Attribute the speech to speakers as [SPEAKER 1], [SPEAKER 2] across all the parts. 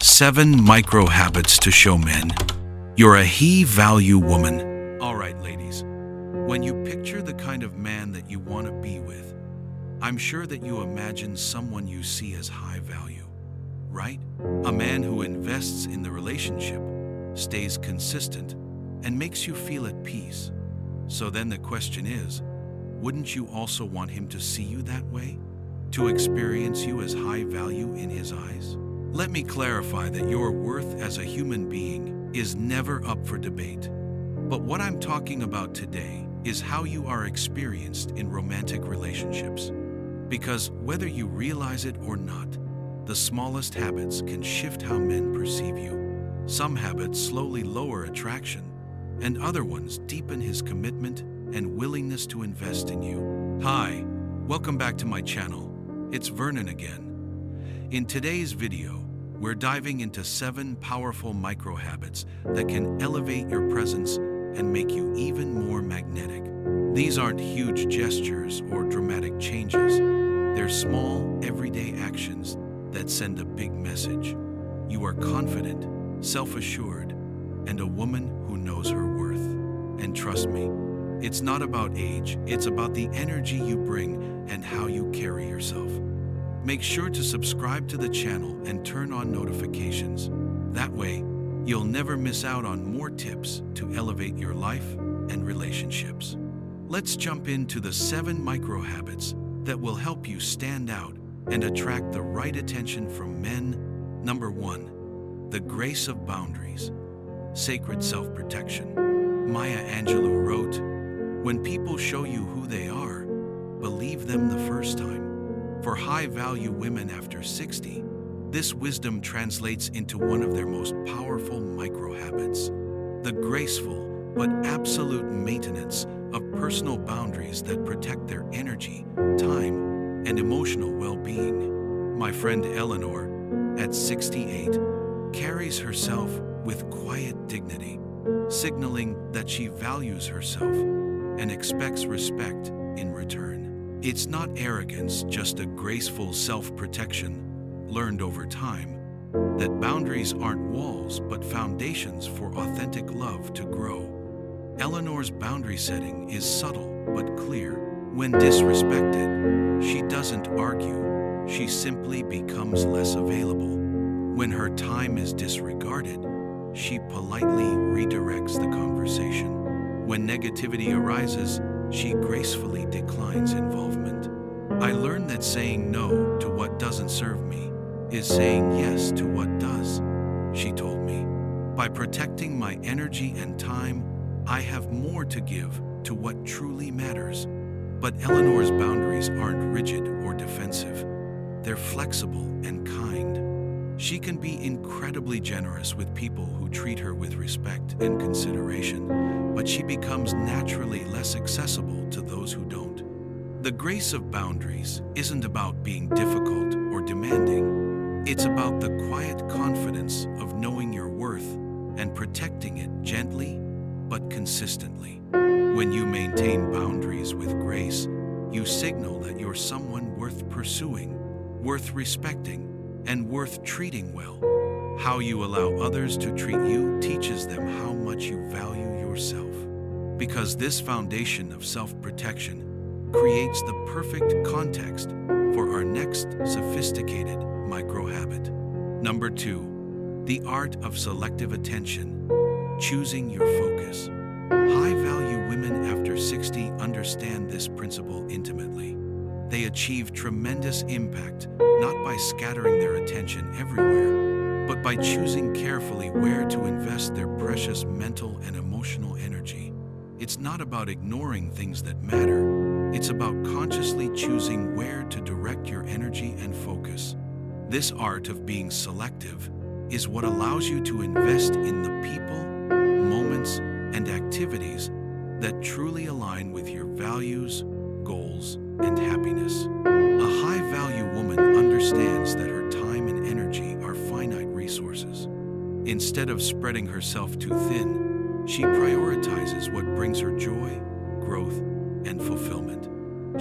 [SPEAKER 1] 7 microhabits to show men you're a he-value woman. All right, ladies, when you picture the kind of man that you want to be with, I'm sure that you imagine someone you see as high value, right? A man who invests in the relationship, stays consistent, and makes you feel at peace. So then the question is, wouldn't you also want him to see you that way? To experience you as high value in his eyes? Let me clarify that your worth as a human being is never up for debate. But what I'm talking about today is how you are experienced in romantic relationships. Because whether you realize it or not, the smallest habits can shift how men perceive you. Some habits slowly lower attraction, and other ones deepen his commitment and willingness to invest in you. Hi, welcome back to my channel. It's Vernon again. In today's video, we're diving into 7 powerful microhabits that can elevate your presence and make you even more magnetic. These aren't huge gestures or dramatic changes. They're small, everyday actions that send a big message. You are confident, self-assured, and a woman who knows her worth. And trust me, it's not about age, it's about the energy you bring and how you carry yourself. Make sure to subscribe to the channel and turn on notifications. That way, you'll never miss out on more tips to elevate your life and relationships. Let's jump into the 7 microhabits that will help you stand out and attract the right attention from men. Number 1, the grace of boundaries. Sacred self-protection. Maya Angelou wrote, "When people show you who they are, believe them the first time." For high-value women after 60, this wisdom translates into one of their most powerful microhabits: the graceful but absolute maintenance of personal boundaries that protect their energy, time, and emotional well-being. My friend Eleanor, at 68, carries herself with quiet dignity, signaling that she values herself and expects respect in return. It's not arrogance, just a graceful self-protection, learned over time, that boundaries aren't walls but foundations for authentic love to grow. Eleanor's boundary setting is subtle but clear. When disrespected, she doesn't argue, she simply becomes less available. When her time is disregarded, she politely redirects the conversation. When negativity arises, she gracefully declines involvement. I learned that saying no to what doesn't serve me is saying yes to what does, she told me. By protecting my energy and time, I have more to give to what truly matters. But Eleanor's boundaries aren't rigid or defensive. They're flexible and kind. She can be incredibly generous with people who treat her with respect and consideration, but she becomes naturally less accessible to those who don't. The grace of boundaries isn't about being difficult or demanding. It's about the quiet confidence of knowing your worth and protecting it gently but consistently. When you maintain boundaries with grace, you signal that you're someone worth pursuing, worth respecting, and worth treating well. How you allow others to treat you teaches them how much you value yourself. Because this foundation of self-protection creates the perfect context for our next sophisticated microhabit. Number 2, the art of selective attention, choosing your focus. High-value women after 60 understand this principle intimately. They achieve tremendous impact not by scattering their attention everywhere, but by choosing carefully where to invest their precious mental and emotional energy. It's not about ignoring things that matter. It's about consciously choosing where to direct your energy and focus. This art of being selective is what allows you to invest in the people, moments, and activities that truly align with your values, goals, and happiness. A high-value woman understands that her time and energy are finite resources. Instead of spreading herself too thin, she prioritizes what brings her joy, growth, and fulfillment.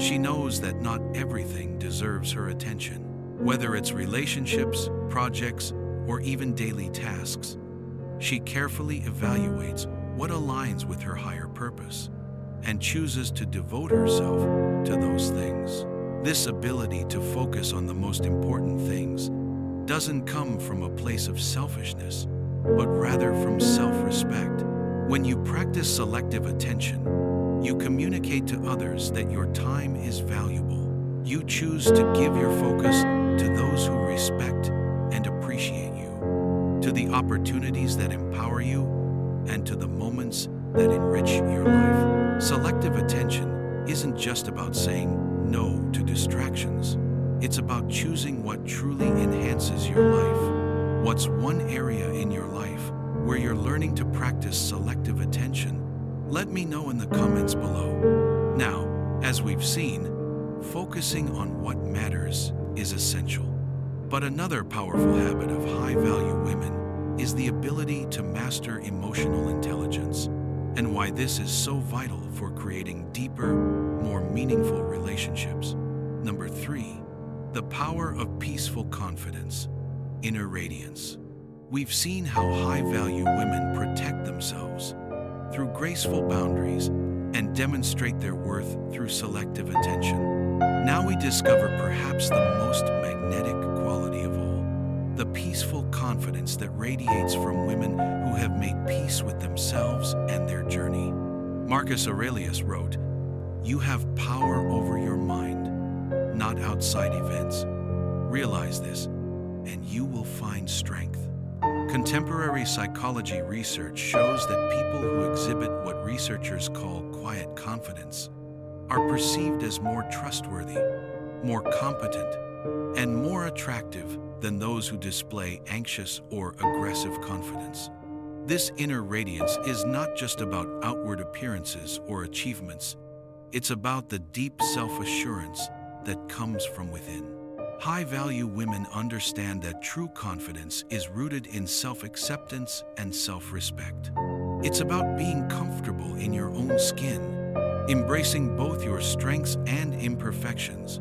[SPEAKER 1] She knows that not everything deserves her attention. Whether it's relationships, projects, or even daily tasks. She carefully evaluates what aligns with her higher purpose and chooses to devote herself to those things. This ability to focus on the most important things doesn't come from a place of selfishness, but rather from self-respect. When you practice selective attention, you communicate to others that your time is valuable. You choose to give your focus to those who respect and appreciate you, to the opportunities that empower you, and to the moments that enrich your life. Selective attention isn't just about saying no to distractions. It's about choosing what truly enhances your life. What's one area in your life where you're learning to practice selective attention? Let me know in the comments below. Now, as we've seen, focusing on what matters is essential. But another powerful habit of high-value women is the ability to master emotional intelligence, and why this is so vital for creating deeper, more meaningful relationships. Number 3, the power of peaceful confidence, inner radiance. We've seen how high-value women protect themselves through graceful boundaries and demonstrate their worth through selective attention. Now we discover perhaps the most magnetic quality of all, the peaceful confidence that radiates from women who have made peace with themselves and their journey. Marcus Aurelius wrote, "You have power over your mind, not outside events. Realize this, and you will find strength." Contemporary psychology research shows that people who exhibit what researchers call quiet confidence are perceived as more trustworthy, more competent, and more attractive than those who display anxious or aggressive confidence. This inner radiance is not just about outward appearances or achievements. It's about the deep self-assurance that comes from within. High-value women understand that true confidence is rooted in self-acceptance and self-respect. It's about being comfortable in your own skin, embracing both your strengths and imperfections,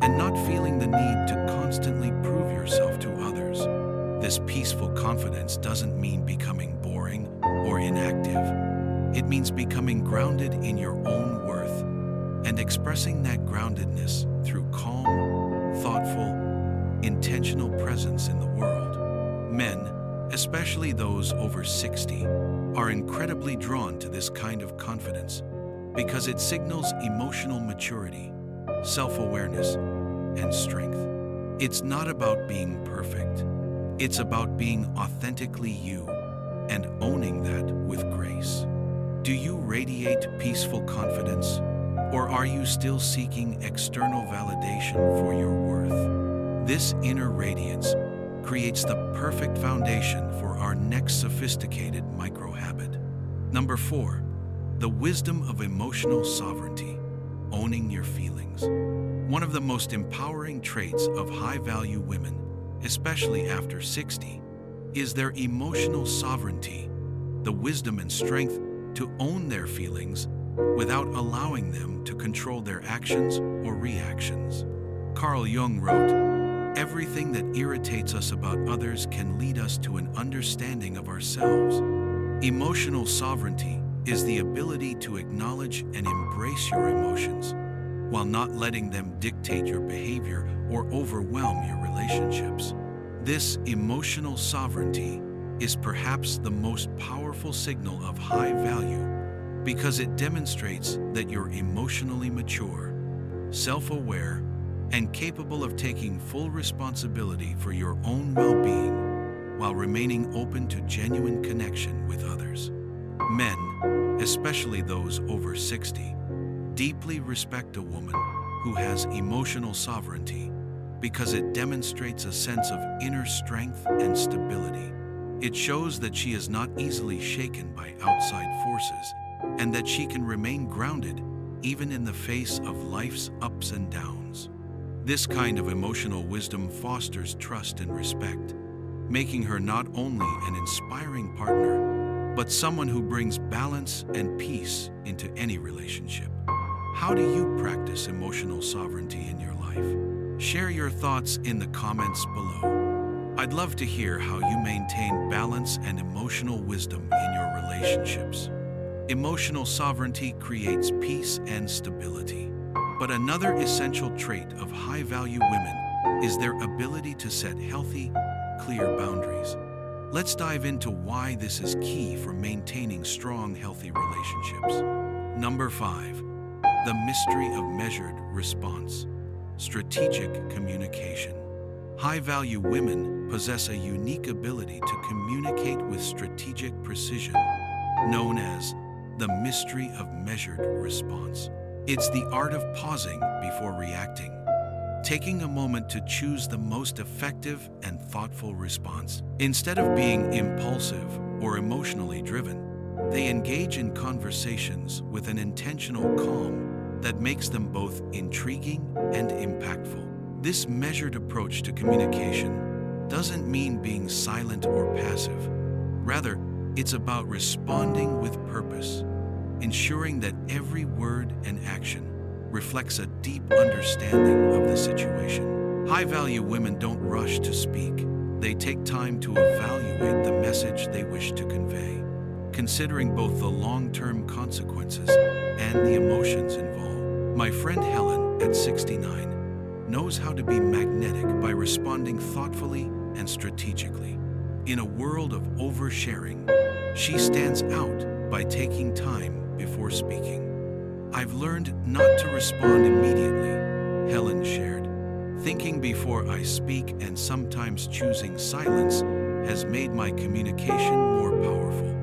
[SPEAKER 1] and not feeling the need to constantly prove yourself to others. This peaceful confidence doesn't mean becoming boring or inactive. It means becoming grounded in your own worth and expressing that groundedness through calm, thoughtful, intentional presence in the world. Men, especially those over 60, are incredibly drawn to this kind of confidence because it signals emotional maturity, self-awareness, and strength. It's not about being perfect. It's about being authentically you and owning that with grace. Do you radiate peaceful confidence? Or are you still seeking external validation for your worth? This inner radiance creates the perfect foundation for our next sophisticated microhabit. Number 4, the wisdom of emotional sovereignty, owning your feelings. One of the most empowering traits of high-value women, especially after 60, is their emotional sovereignty, the wisdom and strength to own their feelings without allowing them to control their actions or reactions. Carl Jung wrote, "Everything that irritates us about others can lead us to an understanding of ourselves." Emotional sovereignty is the ability to acknowledge and embrace your emotions while not letting them dictate your behavior or overwhelm your relationships. This emotional sovereignty is perhaps the most powerful signal of high value because it demonstrates that you're emotionally mature, self-aware, and capable of taking full responsibility for your own well-being while remaining open to genuine connection with others. Men, especially those over 60, deeply respect a woman who has emotional sovereignty because it demonstrates a sense of inner strength and stability. It shows that she is not easily shaken by outside forces and that she can remain grounded even in the face of life's ups and downs. This kind of emotional wisdom fosters trust and respect, making her not only an inspiring partner, but someone who brings balance and peace into any relationship. How do you practice emotional sovereignty in your life? Share your thoughts in the comments below. I'd love to hear how you maintain balance and emotional wisdom in your relationships. Emotional sovereignty creates peace and stability. But another essential trait of high-value women is their ability to set healthy, clear boundaries. Let's dive into why this is key for maintaining strong, healthy relationships. Number 5. The mystery of measured response. Strategic communication. High-value women possess a unique ability to communicate with strategic precision, known as the mystery of measured response. It's the art of pausing before reacting, taking a moment to choose the most effective and thoughtful response. Instead of being impulsive or emotionally driven, they engage in conversations with an intentional calm that makes them both intriguing and impactful. This measured approach to communication doesn't mean being silent or passive. Rather, it's about responding with purpose, ensuring that every word and action reflects a deep understanding of the situation. High-value women don't rush to speak. They take time to evaluate the message they wish to convey, considering both the long-term consequences and the emotions involved. My friend Helen, at 69, knows how to be magnetic by responding thoughtfully and strategically. In a world of oversharing, she stands out by taking time before speaking. I've learned not to respond immediately, Helen shared. Thinking before I speak and sometimes choosing silence has made my communication more powerful.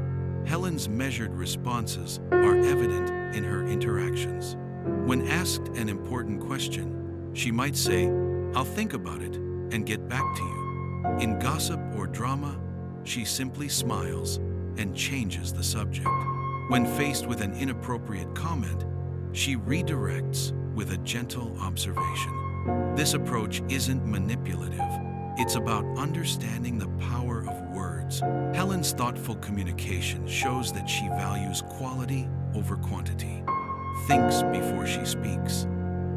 [SPEAKER 1] Helen's measured responses are evident in her interactions. When asked an important question, she might say, "I'll think about it and get back to you." In gossip or drama, she simply smiles and changes the subject. When faced with an inappropriate comment, she redirects with a gentle observation. This approach isn't manipulative. It's about understanding the power of words. Helen's thoughtful communication shows that she values quality over quantity, thinks before she speaks,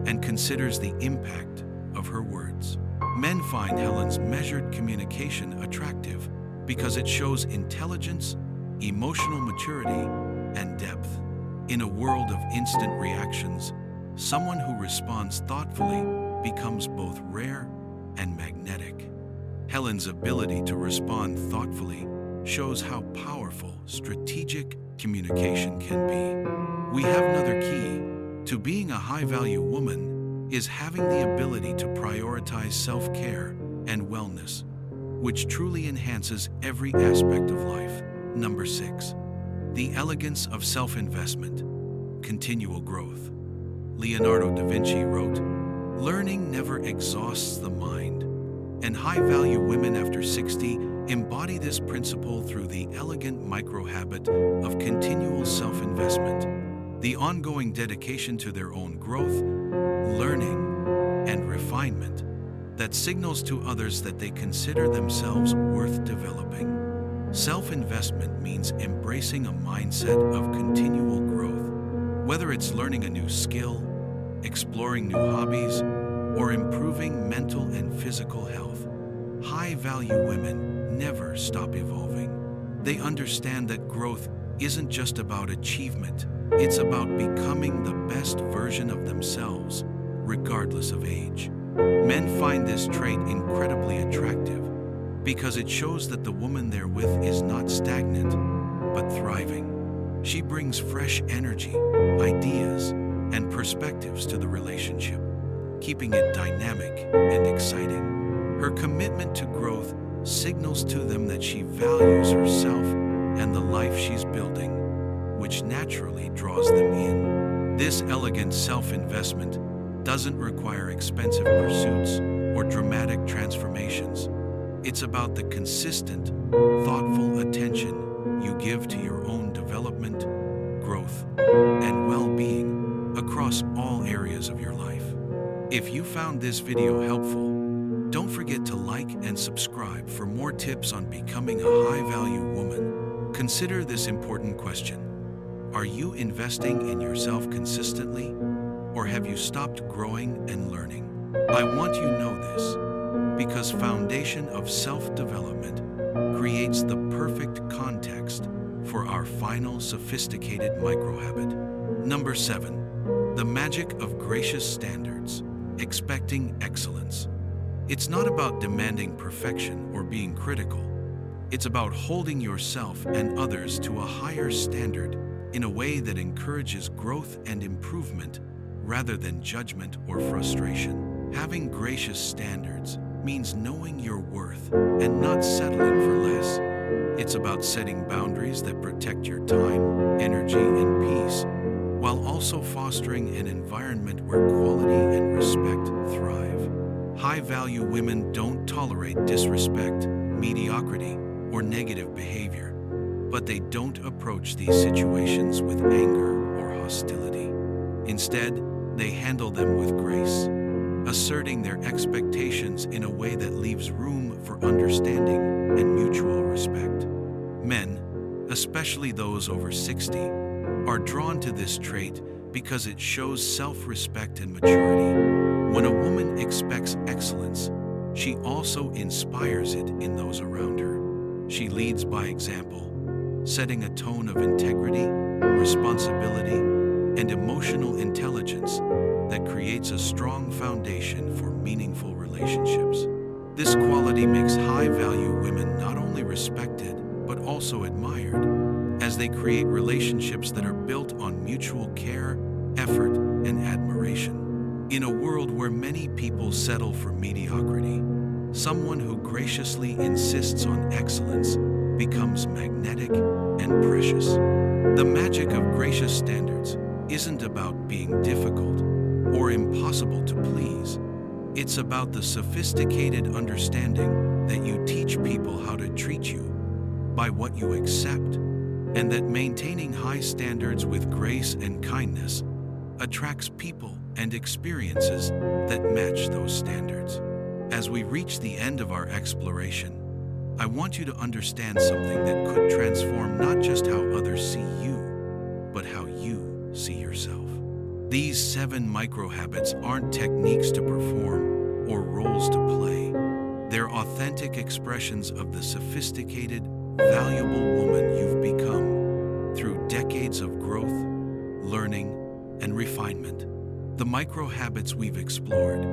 [SPEAKER 1] and considers the impact of her words. Men find Helen's measured communication attractive because it shows intelligence, emotional maturity, and depth. In a world of instant reactions, someone who responds thoughtfully becomes both rare and magnetic. Helen's ability to respond thoughtfully shows how powerful strategic communication can be. We have another key to being a high-value woman is having the ability to prioritize self-care and wellness, which truly enhances every aspect of life. Number 6. The elegance of self-investment. Continual growth. Leonardo da Vinci wrote, "Learning never exhausts the mind," and high-value women after 60 embody this principle through the elegant microhabit of continual self-investment. The ongoing dedication to their own growth, learning, and refinement that signals to others that they consider themselves worth developing. Self-investment means embracing a mindset of continual growth. Whether it's learning a new skill, exploring new hobbies, or improving mental and physical health, high-value women never stop evolving. They understand that growth isn't just about achievement. It's about becoming the best version of themselves, regardless of age. Men find this trait incredibly attractive because it shows that the woman they're with is not stagnant, but thriving. She brings fresh energy, ideas, and perspectives to the relationship, keeping it dynamic and exciting. Her commitment to growth signals to them that she values herself and the life she's building, which naturally draws them in. This elegant self-investment doesn't require expensive pursuits or dramatic transformations. It's about the consistent, thoughtful attention you give to your own development, growth, and well-being across all areas of your life. If you found this video helpful, don't forget to like and subscribe for more tips on becoming a high-value woman. Consider this important question. Are you investing in yourself consistently, or have you stopped growing and learning? I want you to know this. because foundation of self-development creates the perfect context for our final sophisticated microhabit. Number 7. The magic of gracious standards, expecting excellence. It's not about demanding perfection or being critical. It's about holding yourself and others to a higher standard in a way that encourages growth and improvement rather than judgment or frustration. Having gracious standards means knowing your worth and not settling for less. It's about setting boundaries that protect your time, energy, and peace, while also fostering an environment where quality and respect thrive. High-value women don't tolerate disrespect, mediocrity, or negative behavior, but they don't approach these situations with anger or hostility. Instead, they handle them with grace, asserting their expectations in a way that leaves room for understanding and mutual respect. Men, especially those over 60, are drawn to this trait because it shows self-respect and maturity. When a woman expects excellence, she also inspires it in those around her. She leads by example, setting a tone of integrity, responsibility, and emotional intelligence that creates a strong foundation for meaningful relationships. This quality makes high-value women not only respected, but also admired, as they create relationships that are built on mutual care, effort, and admiration. In a world where many people settle for mediocrity, someone who graciously insists on excellence becomes magnetic and precious. The magic of gracious standards isn't about being difficult or impossible to please. It's about the sophisticated understanding that you teach people how to treat you by what you accept, and that maintaining high standards with grace and kindness attracts people and experiences that match those standards. As we reach the end of our exploration, I want you to understand something that could transform not just how others see you, but how you see yourself. These 7 microhabits aren't techniques to perform or roles to play. They're authentic expressions of the sophisticated, valuable woman you've become through decades of growth, learning, and refinement. The microhabits we've explored,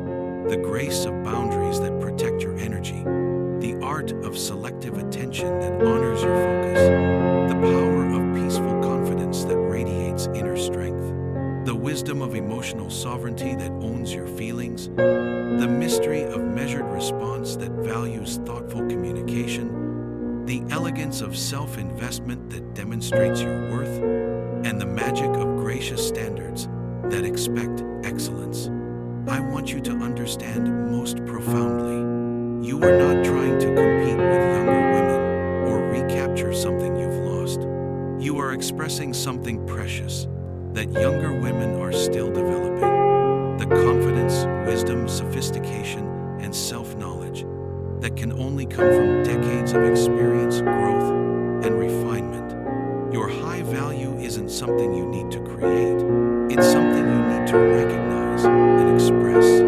[SPEAKER 1] the grace of boundaries that protect your energy, the art of selective attention that honors your focus, the power of peaceful confidence that radiates inner strength, the wisdom of emotional sovereignty that owns your feelings, the mystery of measured response that values thoughtful communication, the elegance of self-investment that demonstrates your worth, and the magic of gracious standards that expect excellence. I want you to understand most profoundly, you are not trying to compete with younger women or recapture something you've lost. You are expressing something precious that younger women are still developing, the confidence, wisdom, sophistication, and self-knowledge that can only come from decades of experience, growth, and refinement. Your high value isn't something you need to create. It's something you need to recognize and express.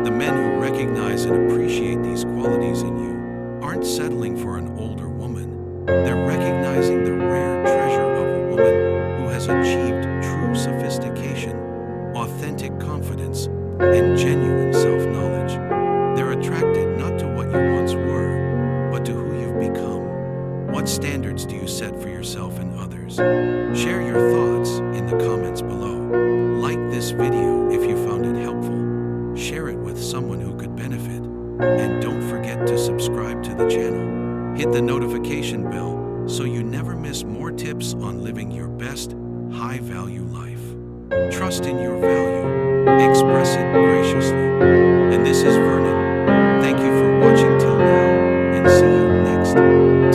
[SPEAKER 1] The men who recognize and appreciate these qualities in you aren't settling for an older woman. They're recognizing the rare treasure of a woman who has achieved true sophistication, authentic confidence, and genuine self-knowledge. They're attracted not to what you once were, but to who you've become. What standards do you set for yourself and others? Share your thoughts in the comments below. Like this video if you found it helpful. Share it with someone who could benefit. And don't forget to subscribe to the channel. Hit the notification bell so you never miss more tips on living your best, high-value life. Trust in your value. Express it graciously. And this is Vernon. Thank you for watching till now, and see you next time.